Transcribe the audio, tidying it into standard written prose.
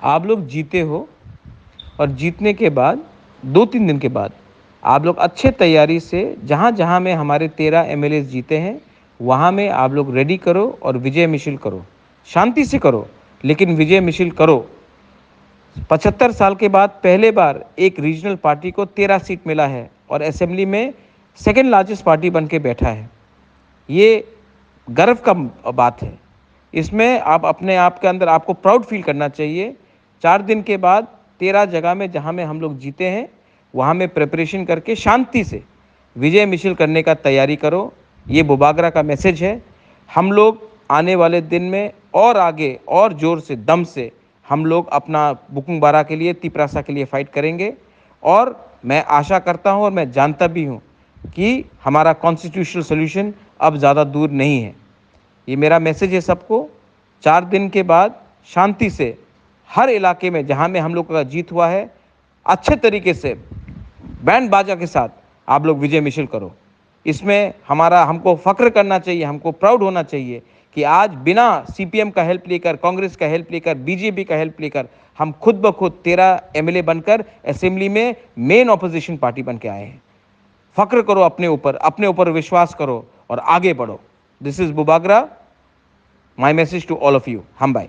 आप लोग जीते हो और जीतने के बाद 2-3 दिन के बाद आप लोग अच्छे तैयारी से जहाँ-जहाँ में हमारे 13 एमएलएज़ जीते हैं, वहाँ में आप लोग रेडी करो और विजय मिছিল करो। शांति से करो, लेकिन विजय मिছিল करो। 75 साल के बाद पहले बार एक रीजनल पार्टी को 13 सीट मिला है और असेंबली में सेकंड लार्जेस्ट पार्टी बन के बैठा है। ये गर्व का बात है। इसमें आप अपने आप के अंदर आपको प्राउड फील करना चाहिए। 4 दिन के बाद 13 जगह में जहाँ में हम लोग जीते हैं, वहाँ में प्रिपरेशन करके शांति से विजय मिছিল करने का तैयारी करो। ये बुबागरा का मैसेज है। हम लोग आने वाले दिन में और आगे और ज़ोर से, दम से हम लोग अपना बुकुंग बारा के लिए, तिपरासा के लिए फ़ाइट करेंगे और मैं आशा करता हूँ और मैं जानता भी हूँ कि हमारा कॉन्स्टिट्यूशनल सॉल्यूशन अब ज़्यादा दूर नहीं है। ये मेरा मैसेज है सबको। 4 दिन के बाद शांति से हर इलाके में जहाँ में हम लोग का जीत हुआ है, अच्छे तरीके से बैंड बाजा के साथ आप लोग विजय मिছিল करो। इसमें हमको फ़ख्र करना चाहिए, हमको प्राउड होना चाहिए कि आज बिना सीपीएम का हेल्प लेकर, कांग्रेस का हेल्प लेकर, बीजेपी का हेल्प लेकर हम खुद ब खुद 13 एमएलए बनकर असेंबली में मेन ऑपोजिशन पार्टी बन के आए हैं। फ़ख्र करो अपने ऊपर विश्वास करो और आगे बढ़ो। दिस इज़ बुबागरा, my message to all of you. हम बाय।